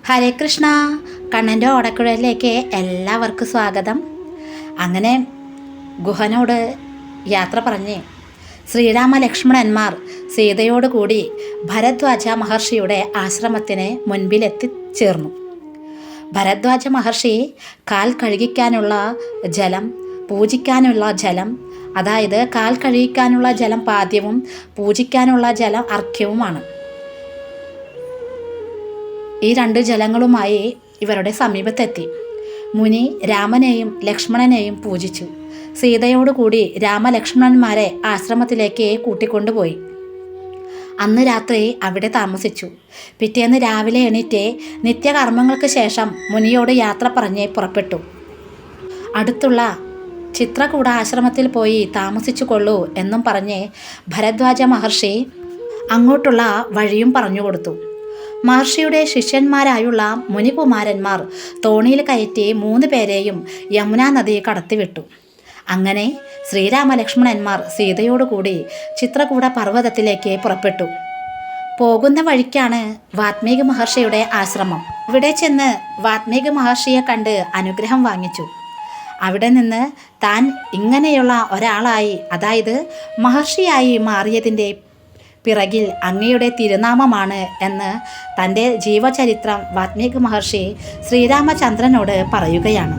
ഹരേ കൃഷ്ണ. കണ്ണൻ്റെ ഓടക്കുഴലിലേക്ക് എല്ലാവർക്കും സ്വാഗതം. അങ്ങനെ ഗുഹനോട് യാത്ര പറഞ്ഞ് ശ്രീരാമ ലക്ഷ്മണന്മാർ സീതയോടുകൂടി ഭരദ്വാജ മഹർഷിയുടെ ആശ്രമത്തിന് മുൻപിലെത്തിച്ചേർന്നു. ഭരദ്വാജ മഹർഷി കാൽ കഴുകിക്കാനുള്ള ജലം, പൂജിക്കാനുള്ള ജലം, അതായത് കാൽ കഴുകിക്കാനുള്ള ജലം പാദ്യവും പൂജിക്കാനുള്ള ജലം അർഘ്യവുമാണ്. ഈ രണ്ട് ജലങ്ങളുമായി ഇവരുടെ സമീപത്തെത്തി. മുനി രാമനെയും ലക്ഷ്മണനെയും പൂജിച്ചു. സീതയോടുകൂടി രാമലക്ഷ്മണന്മാരെ ആശ്രമത്തിലേക്ക് കൂട്ടിക്കൊണ്ടുപോയി. അന്ന് രാത്രി അവിടെ താമസിച്ചു. പിറ്റേന്ന് രാവിലെ എണീറ്റ് നിത്യകർമ്മങ്ങൾക്ക് ശേഷം മുനിയോട് യാത്ര പറഞ്ഞ് പുറപ്പെട്ടു. അടുത്തുള്ള ചിത്രകൂട ആശ്രമത്തിൽ പോയി താമസിച്ചു കൊള്ളൂ എന്നും പറഞ്ഞ് ഭരദ്വാജ മഹർഷി അങ്ങോട്ടുള്ള വഴിയും പറഞ്ഞു കൊടുത്തു. മഹർഷിയുടെ ശിഷ്യന്മാരായുള്ള മുനികുമാരന്മാർ തോണിയിൽ കയറ്റി 3 പേരെയും യമുനാ നദി കടത്തിവിട്ടു. അങ്ങനെ ശ്രീരാമലക്ഷ്മണന്മാർ സീതയോടുകൂടി ചിത്രകൂട പർവ്വതത്തിലേക്ക് പുറപ്പെട്ടു. പോകുന്ന വഴിക്കാണ് വാത്മീകി മഹർഷിയുടെ ആശ്രമം. ഇവിടെ ചെന്ന് വാത്മീകി മഹർഷിയെ കണ്ട് അനുഗ്രഹം വാങ്ങിച്ചു. അവിടെ നിന്ന് താൻ ഇങ്ങനെയുള്ള ഒരാളായി, അതായത് മഹർഷിയായി മാറിയതിൻ്റെ പിറകിൽ അങ്ങയുടെ തിരുനാമമാണ് എന്ന് തൻ്റെ ജീവചരിത്രം വാത്മീകി മഹർഷി ശ്രീരാമചന്ദ്രനോട് പറയുകയാണ്.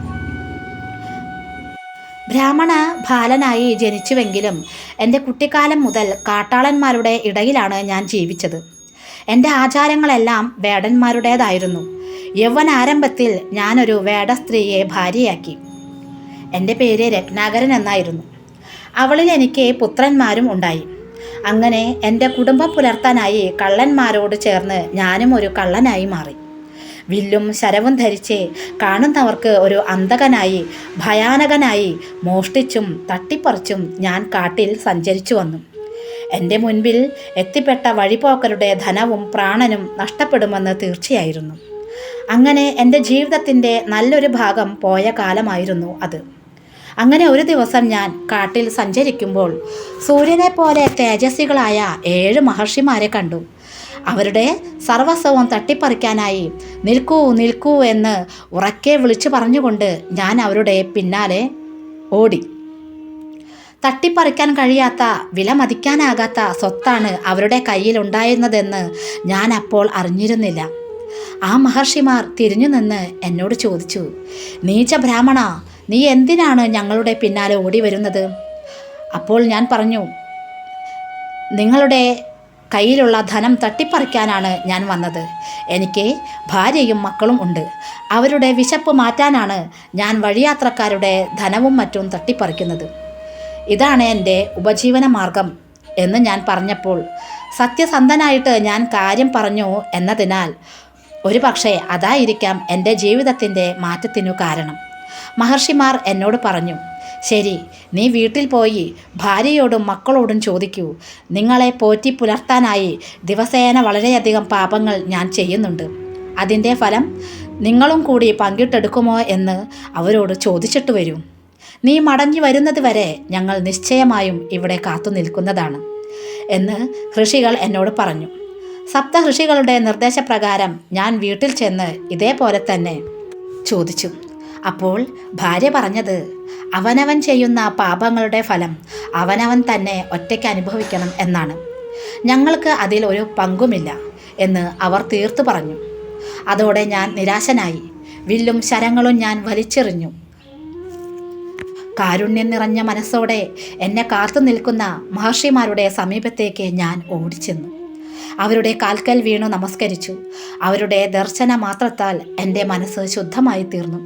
ബ്രാഹ്മണ ബാലനായി ജനിച്ചുവെങ്കിലും എൻ്റെ കുട്ടിക്കാലം മുതൽ കാട്ടാളന്മാരുടെ ഇടയിലാണ് ഞാൻ ജീവിച്ചത്. എൻ്റെ ആചാരങ്ങളെല്ലാം വേടന്മാരുടേതായിരുന്നു. യൗവനാരംഭത്തിൽ ഞാനൊരു വേട സ്ത്രീയെ ഭാര്യയാക്കി. എൻ്റെ പേര് രത്നാകരൻ എന്നായിരുന്നു. അവളിൽ എനിക്ക് പുത്രന്മാരും ഉണ്ടായി. അങ്ങനെ എൻ്റെ കുടുംബം പുലർത്താനായി കള്ളന്മാരോട് ചേർന്ന് ഞാനും ഒരു കള്ളനായി മാറി. വില്ലും ശരവും ധരിച്ച് കാണുന്നവർക്ക് ഒരു അന്തകനായി, ഭയാനകനായി മോഷ്ടിച്ചും തട്ടിപ്പറിച്ചും ഞാൻ കാട്ടിൽ സഞ്ചരിച്ചു വന്നു. എൻ്റെ മുൻപിൽ എത്തിപ്പെട്ട വഴിപോക്കരുടെ ധനവും പ്രാണനും നഷ്ടപ്പെടുമെന്ന് തീർച്ചയായിരുന്നു. അങ്ങനെ എൻ്റെ ജീവിതത്തിൻ്റെ നല്ലൊരു ഭാഗം പോയ കാലമായിരുന്നു അത്. അങ്ങനെ ഒരു ദിവസം ഞാൻ കാട്ടിൽ സഞ്ചരിക്കുമ്പോൾ സൂര്യനെ പോലെ തേജസ്വികളായ 7 മഹർഷിമാരെ കണ്ടു. അവരുടെ സർവസ്വവും തട്ടിപ്പറിക്കാനായി നിൽക്കൂ നിൽക്കൂ എന്ന് ഉറക്കെ വിളിച്ചു പറഞ്ഞുകൊണ്ട് ഞാൻ അവരുടെ പിന്നാലെ ഓടി. തട്ടിപ്പറിക്കാൻ കഴിയാത്ത, വിലമതിക്കാനാകാത്ത സ്വത്താണ് അവരുടെ കയ്യിലുണ്ടായിരുന്നതെന്ന് ഞാൻ അപ്പോൾ അറിഞ്ഞിരുന്നില്ല. ആ മഹർഷിമാർ തിരിഞ്ഞു നിന്ന് എന്നോട് ചോദിച്ചു, നീച ബ്രാഹ്മണ, നീ എന്തിനാണ് ഞങ്ങളുടെ പിന്നാലെ ഓടി വരുന്നത്? അപ്പോൾ ഞാൻ പറഞ്ഞു, നിങ്ങളുടെ കയ്യിലുള്ള ധനം തട്ടിപ്പറിക്കാനാണ് ഞാൻ വന്നത്. എനിക്ക് ഭാര്യയും മക്കളും ഉണ്ട്. അവരുടെ വിശപ്പ് മാറ്റാനാണ് ഞാൻ വഴിയാത്രക്കാരുടെ ധനവും മറ്റും തട്ടിപ്പറിക്കുന്നത്. ഇതാണ് എൻ്റെ ഉപജീവന മാർഗം എന്ന് ഞാൻ പറഞ്ഞപ്പോൾ, സത്യസന്ധനായിട്ട് ഞാൻ കാര്യം പറഞ്ഞു എന്നതിനാൽ ഒരു പക്ഷേ അതായിരിക്കാം എൻ്റെ ജീവിതത്തിൻ്റെ മാറ്റത്തിനു കാരണം. മഹർഷിമാർ എന്നോട് പറഞ്ഞു, ശരി, നീ വീട്ടിൽ പോയി ഭാര്യയോടും മക്കളോടും ചോദിക്കൂ. നിങ്ങളെ പോറ്റി പുലർത്താനായി ദിവസേന വളരെയധികം പാപങ്ങൾ ഞാൻ ചെയ്യുന്നുണ്ട്. അതിൻ്റെ ഫലം നിങ്ങളും കൂടി പങ്കിട്ടെടുക്കുമോ എന്ന് അവരോട് ചോദിച്ചിട്ട് വരൂ. നീ മടങ്ങി വരുന്നത് വരെ ഞങ്ങൾ നിശ്ചയമായും ഇവിടെ കാത്തു നിൽക്കുന്നതാണ് എന്ന് ഋഷികൾ എന്നോട് പറഞ്ഞു. സപ്തഋഷികളുടെ നിർദ്ദേശപ്രകാരം ഞാൻ വീട്ടിൽ ചെന്ന് ഇതേപോലെ തന്നെ ചോദിച്ചു. അപ്പോൾ ഭാര്യ പറഞ്ഞത്, അവനവൻ ചെയ്യുന്ന പാപങ്ങളുടെ ഫലം അവനവൻ തന്നെ ഒറ്റയ്ക്ക് അനുഭവിക്കണം എന്നാണ്. ഞങ്ങൾക്ക് അതിൽ ഒരു പങ്കുമില്ല എന്ന് അവർ തീർത്തു പറഞ്ഞു. അതോടെ ഞാൻ നിരാശനായി. വില്ലും ശരങ്ങളും ഞാൻ വലിച്ചെറിഞ്ഞു. കാരുണ്യം നിറഞ്ഞ മനസ്സോടെ എന്നെ കാത്തു നിൽക്കുന്ന മഹർഷിമാരുടെ സമീപത്തേക്ക് ഞാൻ ഓടിച്ചെന്നു. അവരുടെ കാൽക്കൽ വീണു നമസ്കരിച്ചു. അവരുടെ ദർശന മാത്രത്താൽ എൻ്റെ മനസ്സ് ശുദ്ധമായി തീർന്നു.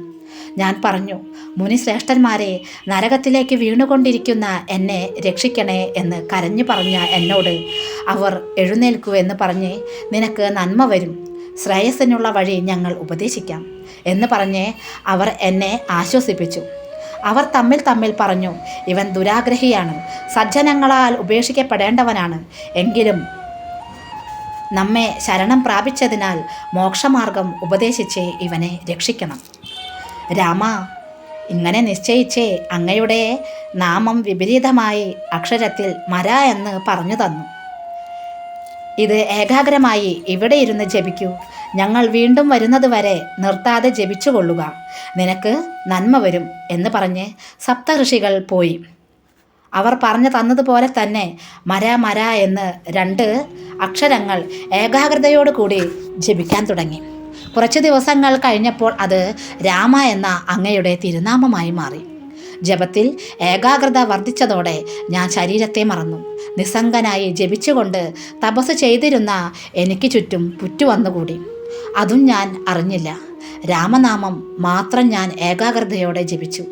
ഞാൻ പറഞ്ഞു, മുനിശ്രേഷ്ഠന്മാരെ, നരകത്തിലേക്ക് വീണുകൊണ്ടിരിക്കുന്ന എന്നെ രക്ഷിക്കണേ എന്ന് കരഞ്ഞു പറഞ്ഞ എന്നോട് അവർ എഴുന്നേൽക്കൂ എന്ന് പറഞ്ഞ്, നിനക്ക് നന്മ വരും, ശ്രേയസ്സിനുള്ള വഴി ഞങ്ങൾ ഉപദേശിക്കാം എന്ന് പറഞ്ഞ് അവർ എന്നെ ആശ്വസിപ്പിച്ചു. അവർ തമ്മിൽ പറഞ്ഞു, ഇവൻ ദുരാഗ്രഹിയാണ്, സജ്ജനങ്ങളാൽ ഉപേക്ഷിക്കപ്പെടേണ്ടവനാണ്. എങ്കിലും നമ്മെ ശരണം പ്രാപിച്ചതിനാൽ മോക്ഷമാർഗം ഉപദേശിച്ച് ഇവനെ രക്ഷിക്കണം. രാമ, ഇങ്ങനെ നിശ്ചയിച്ചേ അങ്ങയുടെ നാമം വിപരീതമായി അക്ഷരത്തിൽ മര എന്ന് പറഞ്ഞു തന്നു. ഇത് ഏകാഗ്രമായി ഇവിടെ ഇരുന്ന് ജപിക്കൂ. ഞങ്ങൾ വീണ്ടും വരുന്നതുവരെ നിർത്താതെ ജപിച്ചു കൊള്ളുക. നിനക്ക് നന്മ വരും എന്ന് പറഞ്ഞ് സപ്തഋഷികൾ പോയി. അവർ പറഞ്ഞു തന്നതുപോലെ തന്നെ മര മര എന്ന് 2 അക്ഷരങ്ങൾ ഏകാഗ്രതയോടു കൂടി ജപിക്കാൻ തുടങ്ങി. കുറച്ച് ദിവസങ്ങൾ കഴിഞ്ഞപ്പോൾ അത് രാമ എന്ന അങ്ങയുടെ തിരുനാമമായി മാറി. ജപത്തിൽ ഏകാഗ്രത വർദ്ധിച്ചതോടെ ഞാൻ ശരീരത്തെ മറന്നു. നിസ്സംഗനായി ജപിച്ചുകൊണ്ട് തപസ് ചെയ്തിരുന്ന എനിക്ക് ചുറ്റും പുറ്റു വന്നുകൂടി. അതും ഞാൻ അറിഞ്ഞില്ല. രാമനാമം മാത്രം ഞാൻ ഏകാഗ്രതയോടെ ജപിച്ചു.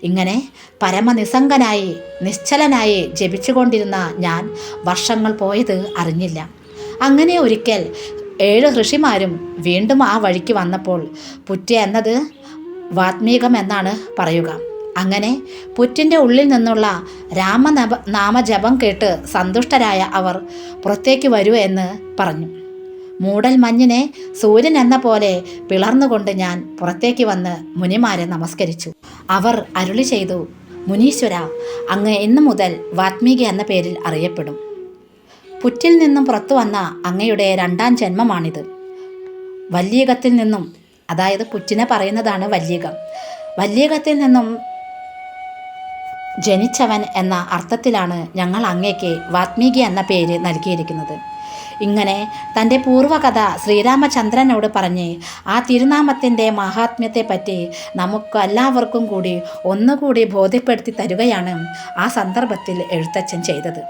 ഇങ്ങനെ പരമനിസ്സംഗനായി നിശ്ചലനായി ജപിച്ചുകൊണ്ടിരുന്ന ഞാൻ വർഷങ്ങൾ പോയത് അറിഞ്ഞില്ല. അങ്ങനെ ഒരിക്കൽ 7 ഋഷിമാരും വീണ്ടും ആ വഴിക്ക് വന്നപ്പോൾ പുറ്റ് എന്നത് വാത്മീകം എന്നാണ് പറയുക. അങ്ങനെ പുറ്റിൻ്റെ ഉള്ളിൽ നിന്നുള്ള നാമജപം കേട്ട് സന്തുഷ്ടരായ അവർ പുറത്തേക്ക് വരൂ എന്ന് പറഞ്ഞു. മൂടൽ മഞ്ഞിനെ സൂര്യൻ എന്ന പോലെ പിളർന്നുകൊണ്ട് ഞാൻ പുറത്തേക്ക് വന്ന് മുനിമാരെ നമസ്കരിച്ചു. അവർ അരുളി ചെയ്തു, മുനീശ്വര, അങ്ങ് ഇന്നു മുതൽ വാത്മീകി എന്ന പേരിൽ അറിയപ്പെടും. പുറ്റിൽ നിന്നും പുറത്തു വന്ന അങ്ങയുടെ 2ാം ജന്മമാണിത്. വല്യീകത്തിൽ നിന്നും, അതായത് പുറ്റിനെ പറയുന്നതാണ് വല്യീകം, വല്യീകത്തിൽ നിന്നും ജനിച്ചവൻ എന്ന അർത്ഥത്തിലാണ് ഞങ്ങൾ അങ്ങേക്ക് വാത്മീകി എന്ന പേര് നൽകിയിരിക്കുന്നത്. ഇങ്ങനെ തൻ്റെ പൂർവ്വകഥ ശ്രീരാമചന്ദ്രനോട് പറഞ്ഞ് ആ തിരുനാമത്തിൻ്റെ മഹാത്മ്യത്തെപ്പറ്റി നമുക്കെല്ലാവർക്കും കൂടി ഒന്നുകൂടി ബോധ്യപ്പെടുത്തി തരുകയാണ് ആ സന്ദർഭത്തിൽ എഴുത്തച്ഛൻ ചെയ്തത്.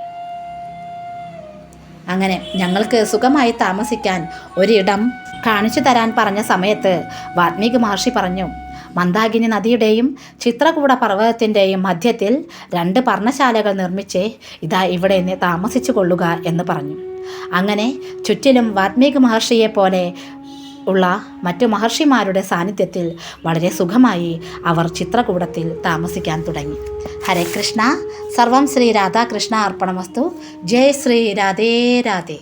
അങ്ങനെ ഞങ്ങൾക്ക് സുഖമായി താമസിക്കാൻ ഒരിടം കാണിച്ചു തരാൻ പറഞ്ഞ സമയത്ത് വാത്മീകി മഹർഷി പറഞ്ഞു, മന്ദാകിനി നദിയുടെയും ചിത്രകൂട പർവ്വതത്തിൻ്റെയും മധ്യത്തിൽ 2 പർണശാലകൾ നിർമ്മിച്ച് ഇതാ ഇവിടെ നിന്ന് താമസിച്ചു കൊള്ളുക എന്ന് പറഞ്ഞു. അങ്ങനെ ചുറ്റിലും വാത്മീകി മഹർഷിയെപ്പോലെ ഉള്ള മറ്റു മഹർഷിമാരുടെ സാന്നിധ്യത്തിൽ വളരെ സുഖമായി അവർ ചിത്രകൂടത്തിൽ താമസിക്കാൻ തുടങ്ങി. ഹരേ കൃഷ്ണ. സർവം ശ്രീ രാധാകൃഷ്ണ അർപ്പണമസ്തു. ജയ് ശ്രീ രാധേ രാധേ.